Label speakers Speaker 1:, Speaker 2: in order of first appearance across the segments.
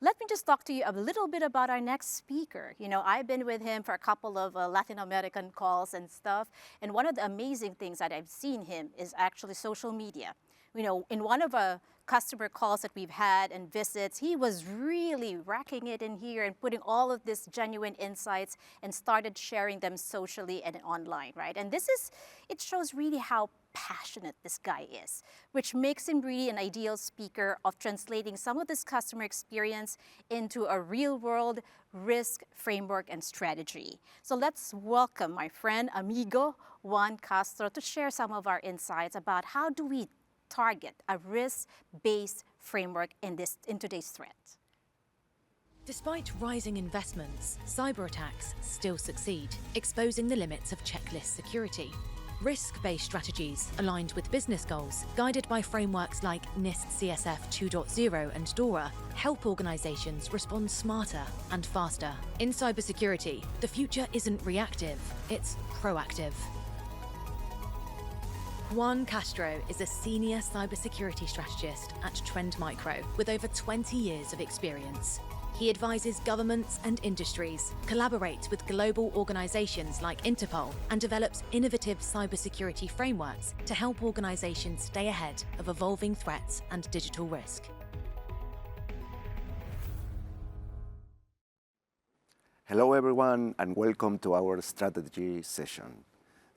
Speaker 1: Let me just talk to you a little bit about our next speaker. I've been with him for a couple of Latin American calls and stuff. And one of the amazing things that I've seen him is actually social media. In one of our customer calls that we've had and visits, he was really racking it in here and putting all of this genuine insights and started sharing them socially and online, right? And it shows really how passionate this guy is, which makes him really an ideal speaker of translating some of this customer experience into a real-world risk framework and strategy. So let's welcome my friend, amigo, Juan Castro, to share some of our insights about how do we target a risk-based framework in today's threat.
Speaker 2: Despite rising investments, cyber attacks still succeed, exposing the limits of checklist security. Risk-based strategies aligned with business goals, guided by frameworks like NIST CSF 2.0 and DORA, help organizations respond smarter and faster. In cybersecurity, the future isn't reactive, it's proactive. Juan Castro is a senior cybersecurity strategist at Trend Micro with over 20 years of experience. He advises governments and industries, collaborates with global organizations like Interpol, and develops innovative cybersecurity frameworks to help organizations stay ahead of evolving threats and digital risk.
Speaker 3: Hello everyone, and welcome to our strategy session.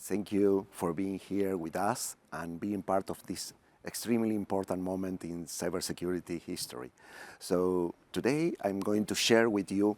Speaker 3: Thank you for being here with us and being part of this extremely important moment in cybersecurity history. So today I'm going to share with you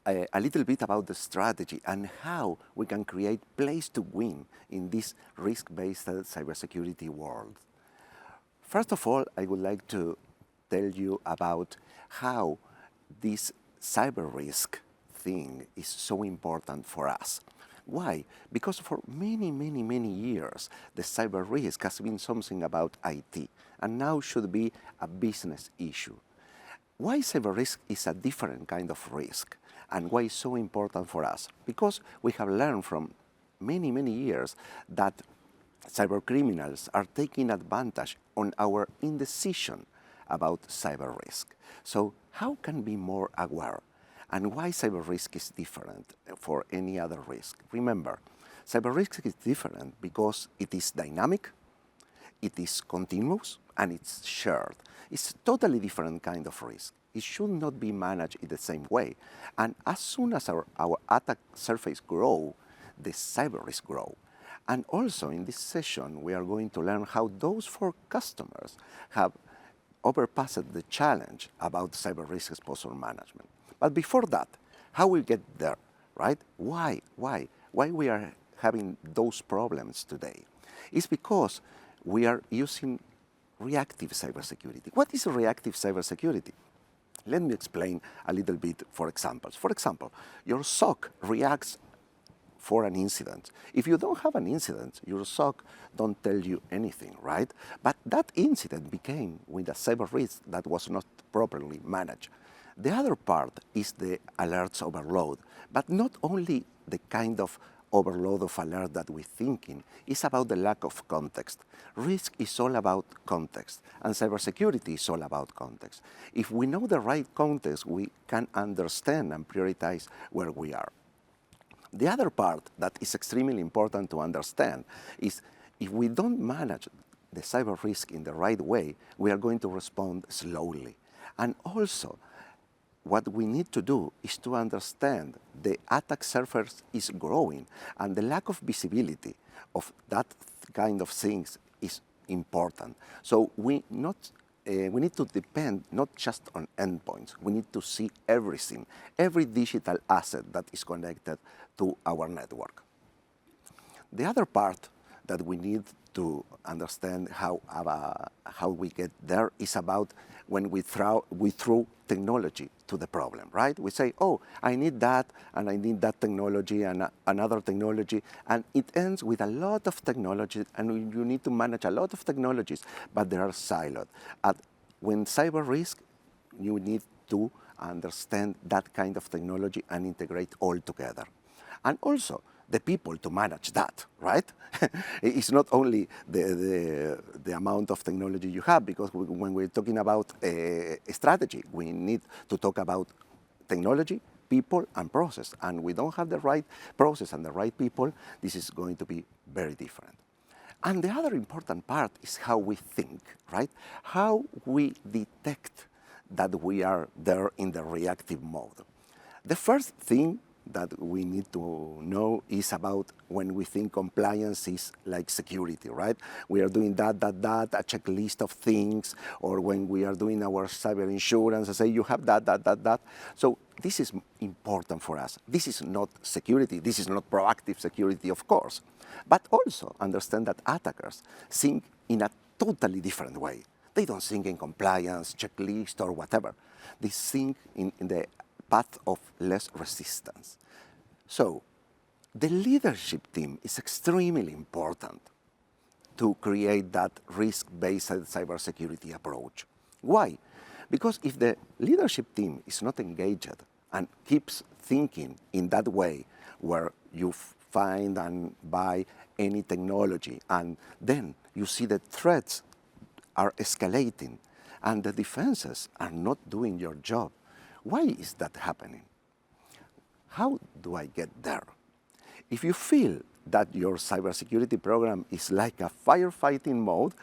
Speaker 3: a little bit about the strategy and how we can create place to win in this risk-based cybersecurity world. First of all, I would like to tell you about how this cyber risk thing is so important for us. Why? Because for many years, the cyber risk has been something about IT, and now should be a business issue. Why cyber risk is a different kind of risk, and why it's so important for us? Because we have learned from many years that cyber criminals are taking advantage on our indecision about cyber risk. So how can we be more aware? And why cyber risk is different for any other risk? Remember, cyber risk is different because it is dynamic, it is continuous, and it's shared. It's a totally different kind of risk. It should not be managed in the same way. And as soon as our attack surface grow, the cyber risk grow. And also in this session, we are going to learn how those 4 customers have overpassed the challenge about cyber risk exposure management. But before that, how we get there, right? Why we are having those problems today? It's because we are using reactive cybersecurity. What is reactive cybersecurity? Let me explain a little bit for examples. For example, your SOC reacts for an incident. If you don't have an incident, your SOC don't tell you anything, right? But that incident became with a cyber risk that was not properly managed. The other part is the alerts overload, but not only the kind of overload of alert that we're thinking, it's about the lack of context. Risk is all about context, and cybersecurity is all about context. If we know the right context, we can understand and prioritize where we are. The other part that is extremely important to understand is if we don't manage the cyber risk in the right way, we are going to respond slowly. And also, what we need to do is to understand the attack surface is growing, and the lack of visibility of that kind of things is important. So we need to depend not just on endpoints. We need to see everything, every digital asset that is connected to our network. The other part that we need to understand how we get there is about when we throw technology to the problem, right? We say, oh, I need that, and I need that technology, and another technology, and it ends with a lot of technology, and you need to manage a lot of technologies, but they are siloed. When cyber risk, you need to understand that kind of technology and integrate all together. And also, the people to manage that, right? It's not only the amount of technology you have, because when we're talking about a strategy, we need to talk about technology, people, and process. And we don't have the right process and the right people, this is going to be very different. And the other important part is how we think, right? How we detect that we are there in the reactive mode. The first thing that we need to know is about when we think compliance is like security, right? We are doing that, a checklist of things, or when we are doing our cyber insurance, I say you have that. So this is important for us. This is not security, this is not proactive security, of course, but also understand that attackers think in a totally different way. They don't think in compliance, checklist, or whatever. They think in the path of less resistance. So the leadership team is extremely important to create that risk-based cybersecurity approach. Why? Because if the leadership team is not engaged and keeps thinking in that way, where you find and buy any technology, and then you see the threats are escalating and the defenses are not doing your job, why is that happening? How do I get there? If you feel that your cybersecurity program is like a firefighting mode,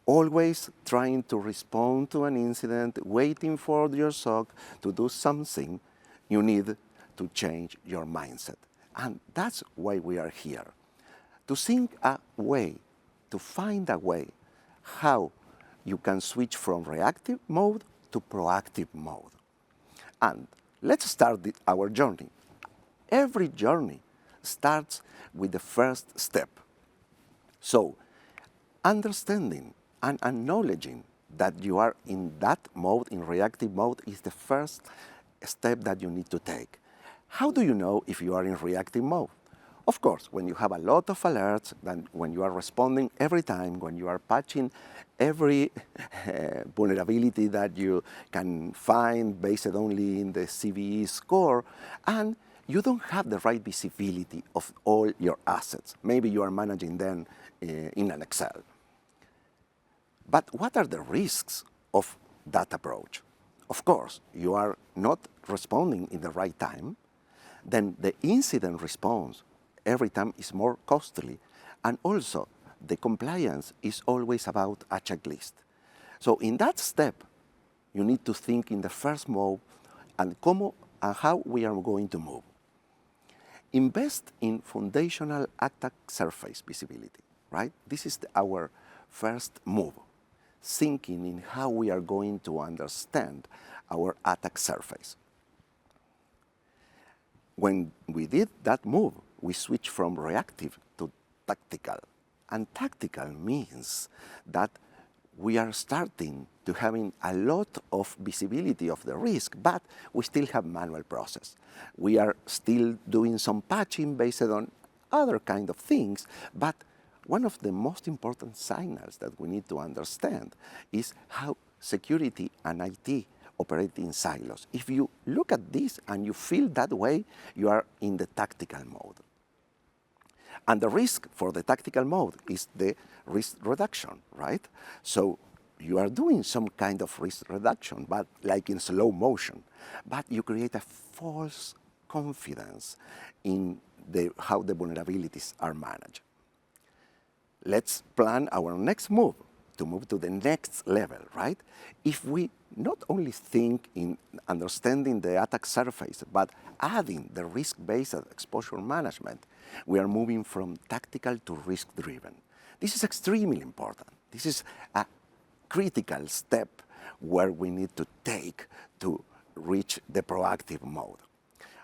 Speaker 3: always trying to respond to an incident, waiting for your SOC to do something, you need to change your mindset. And that's why we are here, to think a way, to find a way how you can switch from reactive mode to proactive mode. And let's start our journey. Every journey starts with the first step. So, understanding and acknowledging that you are in that mode, in reactive mode, is the first step that you need to take. How do you know if you are in reactive mode? Of course, when you have a lot of alerts, then when you are responding every time, when you are patching every vulnerability that you can find based only in the CVE score, and you don't have the right visibility of all your assets. Maybe you are managing them in an Excel. But what are the risks of that approach? Of course, you are not responding in the right time, then the incident response every time is more costly, and also the compliance is always about a checklist. So in that step, you need to think in the first move and how we are going to move. Invest in foundational attack surface visibility, right? This is our first move, thinking in how we are going to understand our attack surface. When we did that move, we switched from reactive to tactical. And tactical means that we are starting to having a lot of visibility of the risk, but we still have manual process. We are still doing some patching based on other kind of things, but one of the most important signals that we need to understand is how security and IT operate in silos. If you look at this and you feel that way, you are in the tactical mode. And the risk for the tactical mode is the risk reduction, right? So you are doing some kind of risk reduction, but like in slow motion. But you create a false confidence in how the vulnerabilities are managed. Let's plan our next move, to move to the next level, right? If we not only think in understanding the attack surface, but adding the risk-based exposure management, we are moving from tactical to risk-driven. This is extremely important. This is a critical step where we need to take to reach the proactive mode.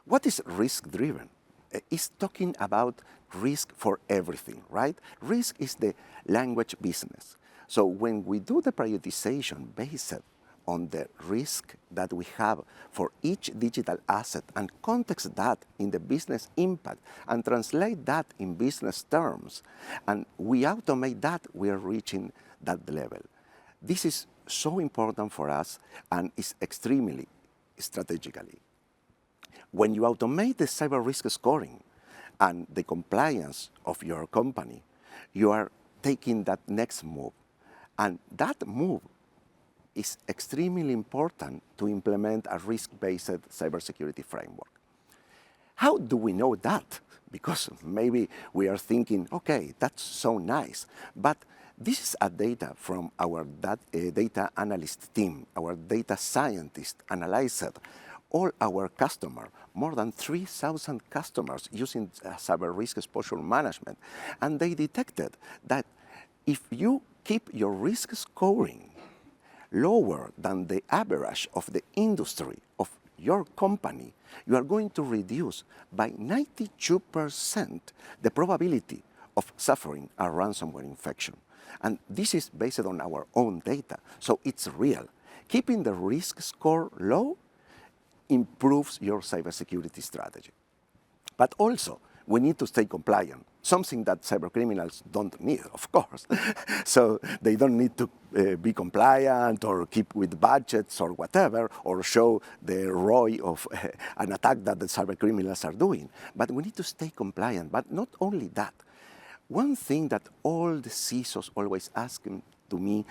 Speaker 3: What is risk-driven? It's talking about risk for everything, right? Risk is the language business. So when we do the prioritization based on the risk that we have for each digital asset and context that in the business impact and translate that in business terms, and we automate that, we are reaching that level. This is so important for us and is extremely strategically. When you automate the cyber risk scoring and the compliance of your company, you are taking that next move. And that move is extremely important to implement a risk-based cybersecurity framework. How do we know that? Because maybe we are thinking, okay, that's so nice, but this is a data from our data analyst team. Our data scientists analyzed all our customers, more than 3,000 customers using cyber risk exposure management, and they detected that if you keep your risk scoring lower than the average of the industry of your company, you are going to reduce by 92% the probability of suffering a ransomware infection. And this is based on our own data, so it's real. Keeping the risk score low improves your cybersecurity strategy. But also, we need to stay compliant, something that cybercriminals don't need, of course. So they don't need to be compliant or keep with budgets or whatever, or show the ROI of an attack that the cybercriminals are doing. But we need to stay compliant. But not only that. One thing that all the CISOs always ask to me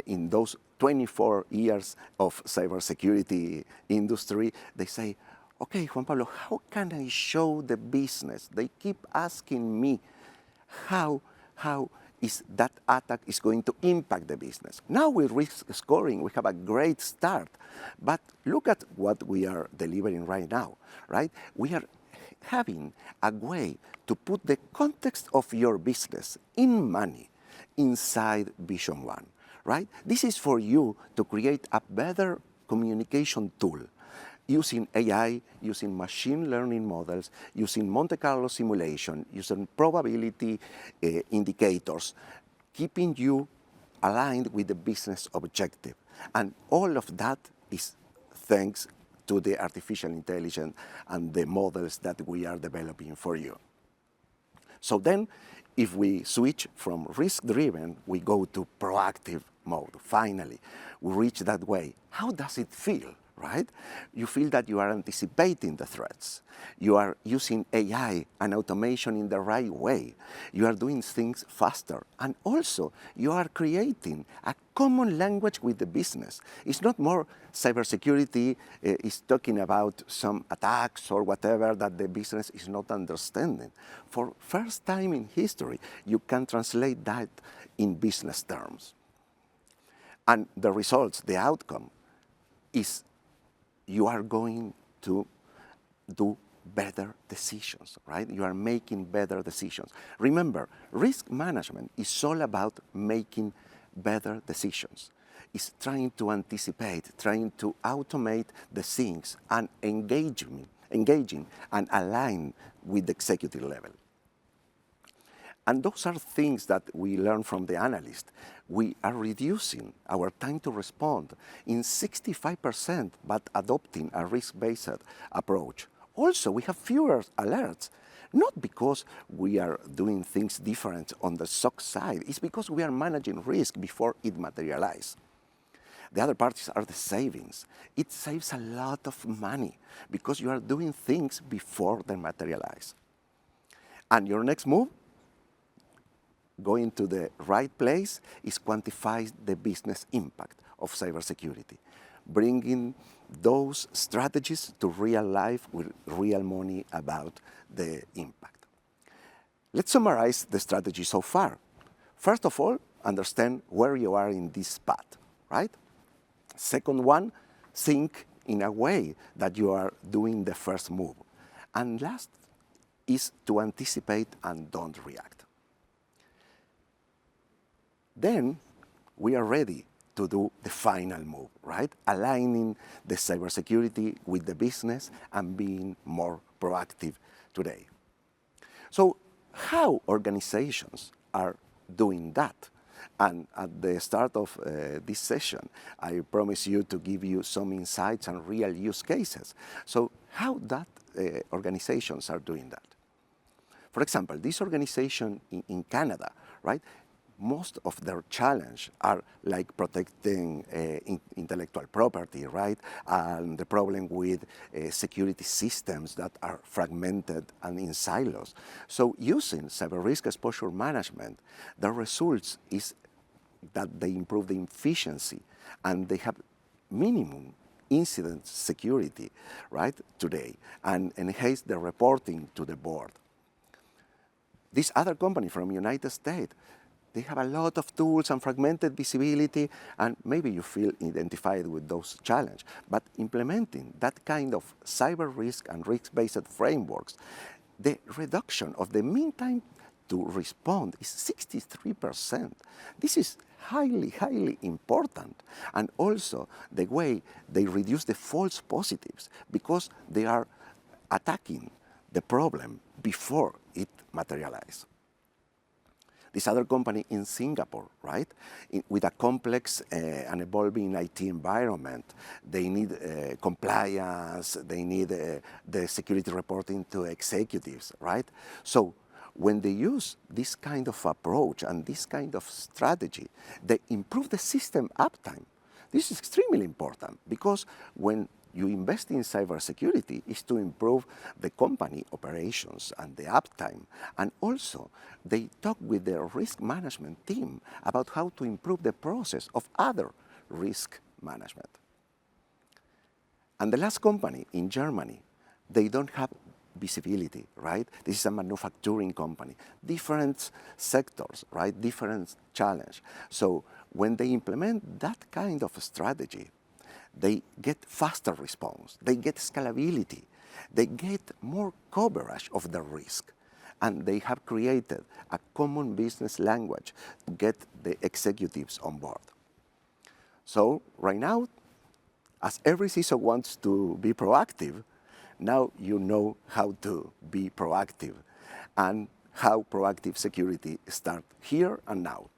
Speaker 3: in those 24 years of cybersecurity industry, they say, okay, Juan Pablo, how can I show the business? They keep asking me how is that attack is going to impact the business. Now with risk scoring, we have a great start. But look at what we are delivering right now, right? We are having a way to put the context of your business in money inside Vision One, right? This is for you to create a better communication tool using AI, using machine learning models, using Monte Carlo simulation, using probability indicators, keeping you aligned with the business objective. And all of that is thanks to the artificial intelligence and the models that we are developing for you. So then, if we switch from risk-driven, we go to proactive mode. Finally, we reach that way. How does it feel, right? You feel that you are anticipating the threats. You are using AI and automation in the right way. You are doing things faster. And also, you are creating a common language with the business. It's not more cybersecurity is talking about some attacks or whatever that the business is not understanding. For first time in history, you can translate that in business terms. And the results, the outcome, is you are going to do better decisions, right? You are making better decisions. Remember, risk management is all about making better decisions. It's trying to anticipate, trying to automate the things and engaging and align with the executive level. And those are things that we learn from the analyst. We are reducing our time to respond in 65% by adopting a risk-based approach. Also, we have fewer alerts, not because we are doing things different on the SOC side. It's because we are managing risk before it materializes. The other parts are the savings. It saves a lot of money because you are doing things before they materialize. And your next move, going to the right place, is quantify the business impact of cybersecurity, bringing those strategies to real life with real money about the impact. Let's summarize the strategy so far. First of all, understand where you are in this path, right? Second one, think in a way that you are doing the first move. And last is to anticipate and don't react. Then we are ready to do the final move, right? Aligning the cybersecurity with the business and being more proactive today. So how organizations are doing that? And at the start of this session, I promise you to give you some insights and real use cases. So how that organizations are doing that? For example, this organization in Canada, right? most of their challenge are like protecting intellectual property, right? And the problem with security systems that are fragmented and in silos. So using cyber risk exposure management, the results is that they improve the efficiency and they have minimum incident security, right, today, and enhance the reporting to the board. This other company from United States, they have a lot of tools and fragmented visibility, and maybe you feel identified with those challenges. But implementing that kind of cyber risk and risk-based frameworks, the reduction of the mean time to respond is 63%. This is highly, highly important. And also the way they reduce the false positives, because they are attacking the problem before it materializes. This other company in Singapore, right, with a complex and evolving IT environment, they need compliance, they need the security reporting to executives, right? So when they use this kind of approach and this kind of strategy, they improve the system uptime. This is extremely important because when you invest in cybersecurity is to improve the company operations and the uptime. And also, they talk with their risk management team about how to improve the process of other risk management. And the last company in Germany, they don't have visibility, right? This is a manufacturing company. Different sectors, right? Different challenge. So when they implement that kind of strategy, they get faster response, they get scalability, they get more coverage of the risk, and they have created a common business language to get the executives on board. So right now, as every CISO wants to be proactive, now you know how to be proactive and how proactive security starts here and now.